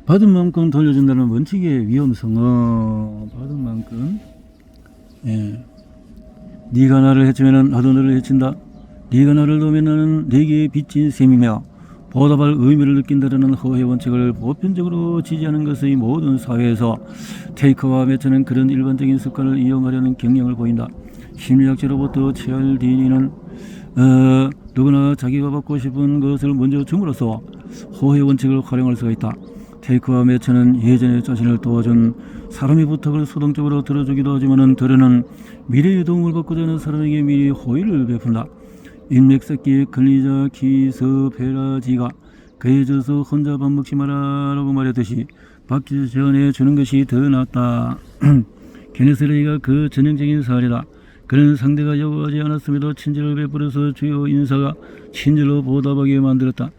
받은 만큼 돌려준다는 원칙의 위험성은 받은 만큼 네가 나를 해치면 나도 너를 해친다. 네가 나를 도우면 나는 네게 빚진 셈이며 보답할 의미를 느낀다라는 허회 원칙을 보편적으로 지지하는 것의 모든 사회에서 테이커와 매체는 그런 일반적인 습관을 이용하려는 경향을 보인다. 심리학자로부터 찰디니는 누구나 자기가 받고 싶은 것을 먼저 줌으로써 허회 원칙을 활용할 수가 있다. 테이크와 매체는 예전에 자신을 도와준 사람의 부탁을 수동적으로 들어주기도 하지만 때로는 미래의 도움을 받고자 하는 사람에게 미리 호의를 베푼다. 인맥쌓기에 걸리자 키스페라지가 그에 져서 혼자 밥 먹지 마라 라고 말했듯이 받기 전에 주는 것이 더 낫다. 게네스레이가 그 전형적인 사례다. 그는 상대가 요구하지 않았음에도 친절을 베풀어서 주요 인사가 친절로 보답하게 만들었다.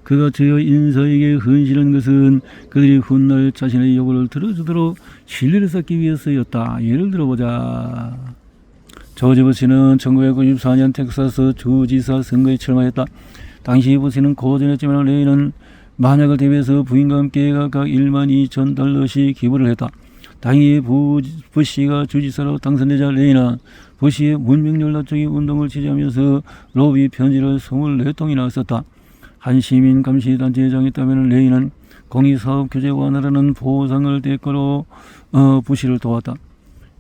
그가 주요 인사에게 헌신한 것은 그들이 훗날 자신의 요구를 들어주도록 신뢰를 쌓기 위해서였다. 예를 들어보자. 조지 부시는 1994년 텍사스 주지사 선거에 출마했다. 당시 부시는 고전했지만 레이는 만약을 대비해서 부인과 함께 각각 12,000달러씩 기부를 했다. 당시 부시가 주지사로 당선되자 레이는 부시의 문명열 낮추기 운동을 지지하면서 로비 편지를 24통이나 썼다. 한 시민 감시단체에 장했다면 레이는 공익사업 규제 완화라는 보상을 대가로 부시를 도왔다.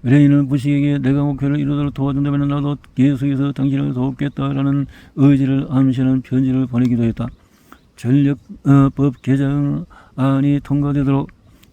레이는 부시에게 내가 목표를 이루도록 도와준다면 나도 계속해서 당신을 돕겠다라는 의지를 암시하는 편지를 보내기도 했다. 전력법 개정안이 통과되도록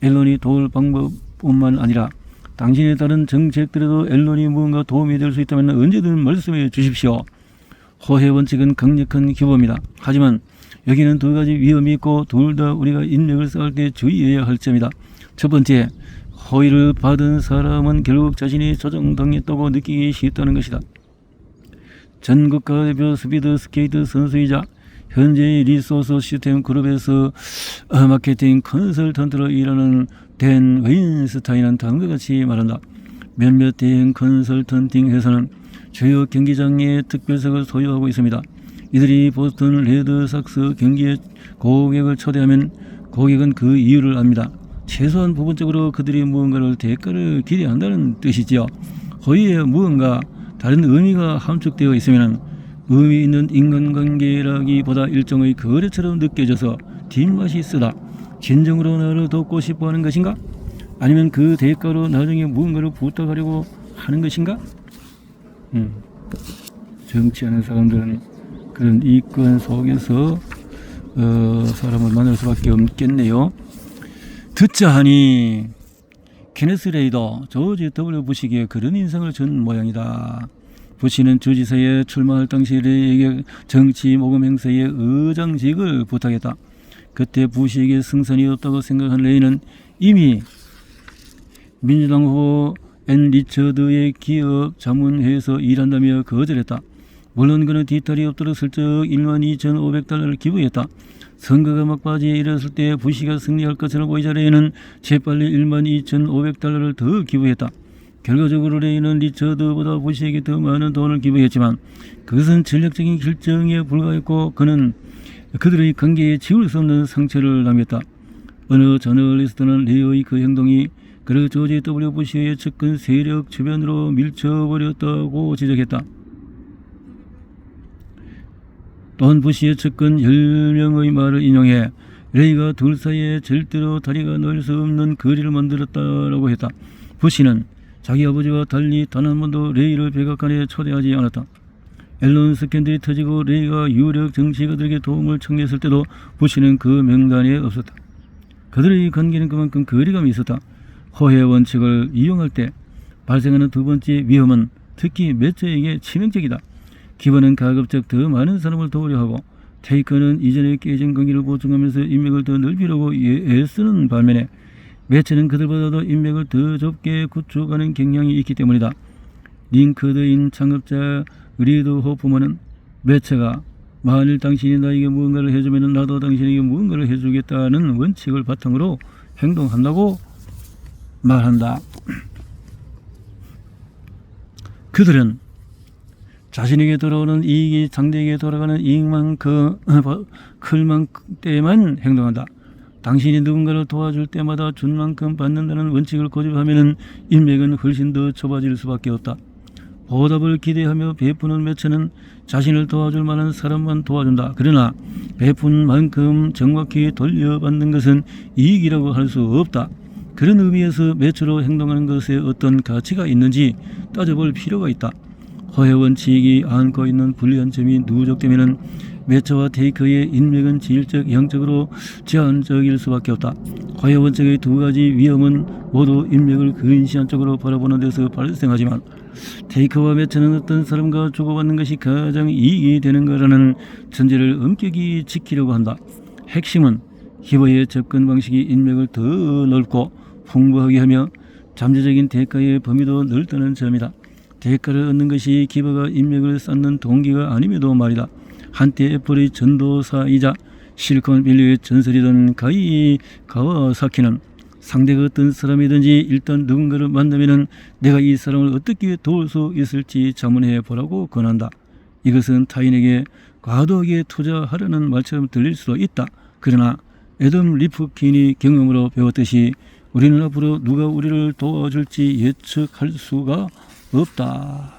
앨런이 도울 방법뿐만 아니라 당신에 따른 정책들에도 앨런이 무언가 도움이 될 수 있다면 언제든 말씀해 주십시오. 호혜 원칙은 강력한 규범이다. 하지만 여기는 두 가지 위험이 있고 둘 다 우리가 인맥을 쌓을 때 주의해야 할 점이다. 첫 번째, 호의를 받은 사람은 결국 자신이 조종당했다고 느끼기 쉽다는 것이다. 전 국가대표 스피드 스케이트 선수이자 현재의 리소스 시스템 그룹에서 마케팅 컨설턴트로 일하는 댄 웨인스타인은 다음과 같이 말한다. 몇몇 대형 컨설턴팅 회사는 주요 경기장의 특별석을 소유하고 있습니다. 이들이 보스턴 레드삭스 경기에 고객을 초대하면 고객은 그 이유를 압니다. 최소한 부분적으로 그들이 무언가를 대가를 기대한다는 뜻이지요. 호의에 무언가 다른 의미가 함축되어 있으면 의미 있는 인간관계라기보다 일종의 거래처럼 느껴져서 뒷맛이 쓰다. 진정으로 나를 돕고 싶어하는 것인가? 아니면 그 대가로 나중에 무언가를 부탁하려고 하는 것인가? 정치하는 사람들은 그런 이권 속에서 사람을 만날 수밖에 없겠네요. 듣자 하니 케네스 레이도 조지 W 부시에게 그런 인상을 준 모양이다. 부시는 주지사에 출마할 당시 레이에게 정치 모금 행사의 의장직을 부탁했다. 그때 부시에게 승산이 없다고 생각한 레이는 이미 민주당 후보 앤 리처드의 기업 자문회에서 일한다며 거절했다. 물론 그는 뒤탈이 없도록 슬쩍 12,500달러를 기부했다. 선거가 막바지에 이르렀을 때 부시가 승리할 것으로 보이자 레이는 재빨리 12,500달러를 더 기부했다. 결과적으로 레이는 리처드보다 부시에게 더 많은 돈을 기부했지만 그것은 전략적인 결정에 불과했고 그는 그들의 관계에 지울 수 없는 상처를 남겼다. 어느 저널리스트는 레이의 그 행동이 그를 조지 W 부시의 측근 세력 주변으로 밀쳐버렸다고 지적했다. 또한 부시의 측근 10명의 말을 인용해 레이가 둘 사이에 절대로 다리가 놓일 수 없는 거리를 만들었다라고 했다. 부시는 자기 아버지와 달리 단 한 번도 레이를 백악관에 초대하지 않았다. 앨런 스캔들이 터지고 레이가 유력 정치가들에게 도움을 청했을 때도 부시는 그 명단에 없었다. 그들의 관계는 그만큼 거리감이 있었다. 호혜 원칙을 이용할 때 발생하는 두 번째 위험은 특히 매체에게 치명적이다. 기본은 가급적 더 많은 사람을 도우려 하고 테이커는 이전에 깨진 관계를 보충하면서 인맥을 더 넓히려고 애쓰는 반면에 매체는 그들보다도 인맥을 더 좁게 구축하는 경향이 있기 때문이다. 링크드인 창업자 리드 호프먼은 매체가 만일 당신이 나에게 무언가를 해주면 나도 당신에게 무언가를 해주겠다는 원칙을 바탕으로 행동한다고 말한다. 그들은 자신에게 돌아오는 이익이 상대에게 돌아가는 이익만큼 클 때만 행동한다. 당신이 누군가를 도와줄 때마다 준 만큼 받는다는 원칙을 고집하면 인맥은 훨씬 더 좁아질 수밖에 없다. 보답을 기대하며 베푸는 매체는 자신을 도와줄 만한 사람만 도와준다. 그러나 베푼 만큼 정확히 돌려받는 것은 이익이라고 할 수 없다. 그런 의미에서 매체로 행동하는 것에 어떤 가치가 있는지 따져볼 필요가 있다. 허회 원칙이 안고 있는 불리한 점이 누적되면 매체와 테이크의 인맥은 질적, 양적으로 제한적일 수밖에 없다. 허회 원칙의 두 가지 위험은 모두 인맥을 근시한 쪽으로 바라보는 데서 발생하지만 테이크와 매체는 어떤 사람과 주고받는 것이 가장 이익이 되는 거라는 전제를 엄격히 지키려고 한다. 핵심은 기버의 접근 방식이 인맥을 더 넓고 풍부하게 하며 잠재적인 대가의 범위도 넓다는 점이다. 대가를 얻는 것이 기버가 인맥을 쌓는 동기가 아님에도 말이다. 한때 애플의 전도사이자 실리콘밸리의 전설이던 가이 가와사키는 상대가 어떤 사람이든지 일단 누군가를 만나면 내가 이 사람을 어떻게 도울 수 있을지 자문해 보라고 권한다. 이것은 타인에게 과도하게 투자하려는 말처럼 들릴 수도 있다. 그러나 애덤 리프킨이 경험으로 배웠듯이 우리는 앞으로 누가 우리를 도와줄지 예측할 수가 없다.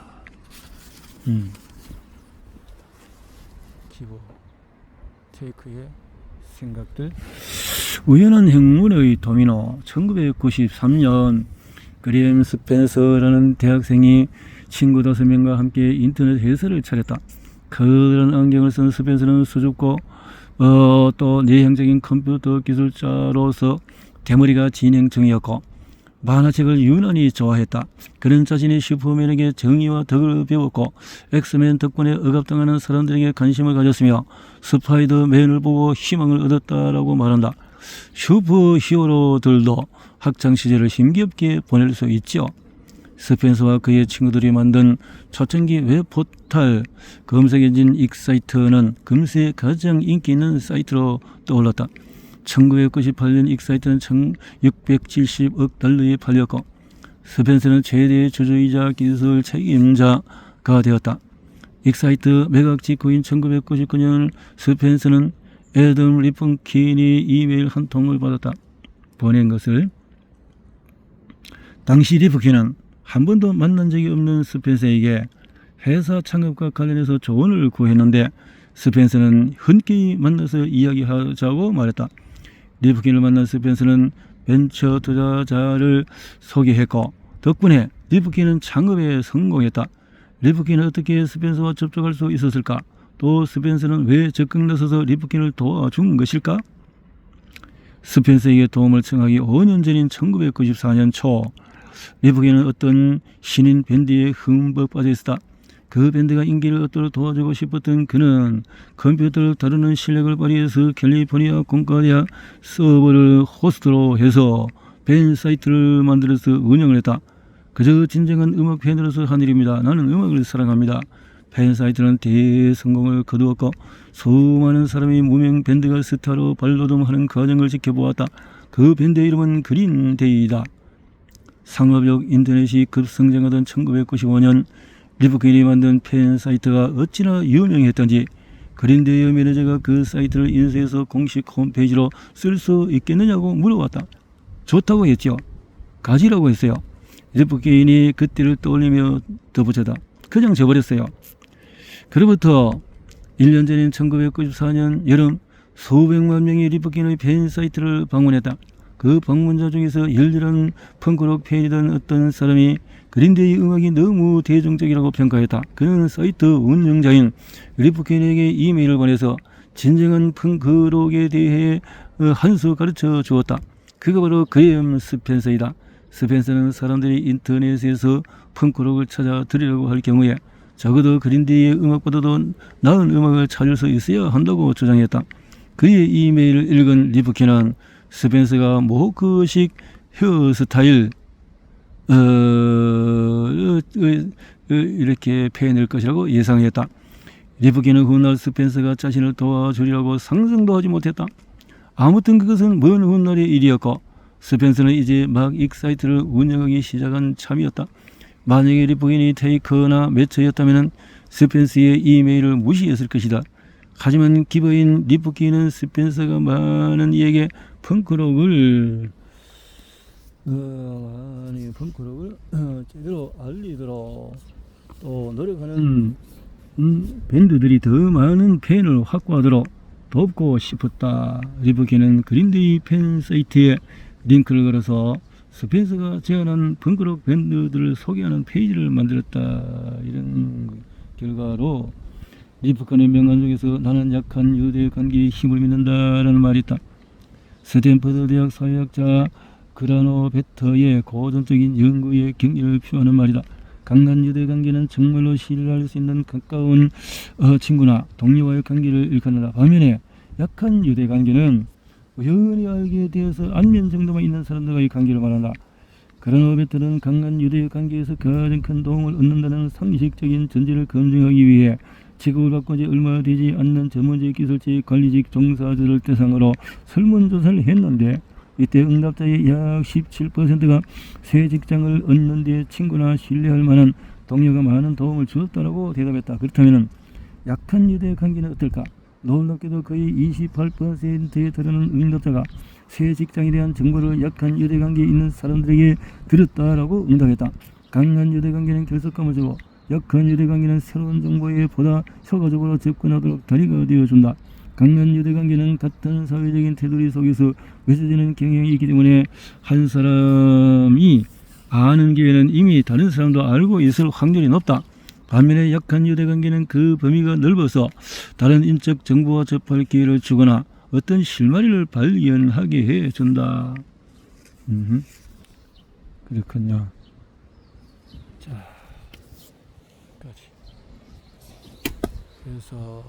기보 테이크의 생각들. 우연한 행운의 도미노. 1993년 그레임 스펜서라는 대학생이 친구 5명과 함께 인터넷 회사를 차렸다. 그런 안경을 쓴 스펜서는 수줍고 또 내향적인 컴퓨터 기술자로서 대머리가 진행중이었고 만화책을 유난히 좋아했다. 그는 자신이 슈퍼맨에게 정의와 덕을 배웠고 엑스맨 덕분에 억압당하는 사람들에게 관심을 가졌으며 스파이더맨을 보고 희망을 얻었다라고 말한다. 슈퍼히어로들도 학창시절을 힘겹게 보낼 수 있죠. 스펜서와 그의 친구들이 만든 초창기 웹포탈 검색 엔진 익사이트는 금세 가장 인기 있는 사이트로 떠올랐다. 1998년 익사이트는 1670억 달러에 팔렸고 스펜서는 최대 주주이자 기술 책임자가 되었다. 익사이트 매각 직후인 1999년 스펜서는 애덤 리프킨이 이메일 한 통을 받았다. 보낸 것을. 당시 리프킨은 한 번도 만난 적이 없는 스펜서에게 회사 창업과 관련해서 조언을 구했는데 스펜서는 흔쾌히 만나서 이야기하자고 말했다. 리프킨을 만난 스펜서는 벤처 투자자를 소개했고 덕분에 리프킨은 창업에 성공했다. 리프킨은 어떻게 스펜서와 접촉할 수 있었을까? 또 스펜서는 왜 적극 나서서 리프킨을 도와준 것일까? 스펜서에게 도움을 청하기 5년 전인 1994년 초 리프킨은 어떤 신인 밴드에 흠뻑 빠져 있었다. 그 밴드가 인기를 얻도록 도와주고 싶었던 그는 컴퓨터를 다루는 실력을 발휘해서 캘리포니아 공과대학 서버를 호스트로 해서 밴 사이트를 만들어서 운영을 했다. 그저 진정한 음악 팬으로서 한 일입니다. 나는 음악을 사랑합니다. 팬 사이트는 대성공을 거두었고 수많은 사람이 무명 밴드가 스타로 발돋움하는 과정을 지켜보았다. 그 밴드의 이름은 그린데이다. 상업적 인터넷이 급성장하던 1995년 리프킨이 만든 팬 사이트가 어찌나 유명했던지 그린데이의 매니저가 그 사이트를 인수해서 공식 홈페이지로 쓸 수 있겠느냐고 물어봤다. 좋다고 했죠. 가지라고 했어요. 리프킨이 그때를 떠올리며 덧붙였다. 그냥 져버렸어요. 그로부터 1년 전인 1994년 여름 수백만 명이 리프킨의 팬 사이트를 방문했다. 그 방문자 중에서 열렬한 펑크록 팬이던 어떤 사람이 그린데이 음악이 너무 대중적이라고 평가했다. 그는 사이트 운영자인 리프킨에게 이메일을 보내서 진정한 펑크록에 대해 한 수 가르쳐 주었다. 그가 바로 그레임 스펜서이다. 스펜서는 사람들이 인터넷에서 펑크록을 찾아 들으려고 할 경우에 적어도 그린데이의 음악보다도 나은 음악을 찾을 수 있어야 한다고 주장했다. 그의 이메일을 읽은 리프킨은 스펜서가 모크식 헤어스타일 이렇게 표현할 것이라고 예상했다. 리프킨은 훗날 스펜서가 자신을 도와주리라고 상상도 하지 못했다. 아무튼 그것은 먼 훗날의 일이었고 스펜서는 이제 막 익사이트를 운영하기 시작한 참이었다. 만약에 리프킨이 테이커나 매처였다면 스펜서의 이메일을 무시했을 것이다. 하지만 기버인 리프킨은 스펜서가 많은 이에게 펑크록을 제대로 알리도록 또 노력하는 밴드들이 더 많은 팬을 확보하도록 돕고 싶었다. 리프킨은 그린데이 팬 사이트에 링크를 걸어서 스펜서가 제안한 펑크록 밴드들을 소개하는 페이지를 만들었다. 이런 결과로 리프킨의 명언 중에서 나는 약한 유대 관계에 힘을 믿는다라는 말이 있다. 스탠퍼드 대학 사회학자 그라노 베터의 고전적인 연구의 경지를 표하는 말이다. 강한 유대 관계는 정말로 신뢰할 수 있는 가까운 친구나 동료와의 관계를 일컫는다. 반면에 약한 유대 관계는 우연히 알게 되어서 안면 정도만 있는 사람들과의 관계를 말한다. 그라노 베터는 강한 유대 관계에서 가장 큰 도움을 얻는다는 상식적인 전제를 검증하기 위해 직업을 바꾼 지 얼마 되지 않는 전문직, 기술직, 관리직 종사자를 대상으로 설문조사를 했는데 이때 응답자의 약 17%가 새 직장을 얻는 데 친구나 신뢰할 만한 동료가 많은 도움을 주었다고 대답했다. 그렇다면 약한 유대 관계는 어떨까? 놀랍게도 거의 28%에 달하는 응답자가 새 직장에 대한 정보를 약한 유대 관계에 있는 사람들에게 들었다라고 응답했다. 강한 유대 관계는 결속감을 주고 약한 유대 관계는 새로운 정보에 보다 효과적으로 접근하도록 다리가 되어준다. 강한 유대 관계는 같은 사회적인 테두리 속에서 맺어지는 경향이 있기 때문에 한 사람이 아는 기회는 이미 다른 사람도 알고 있을 확률이 높다. 반면에 약한 유대 관계는 그 범위가 넓어서 다른 인적 정보와 접할 기회를 주거나 어떤 실마리를 발견하게 해준다. 그렇군요. 자, 까지. 그래서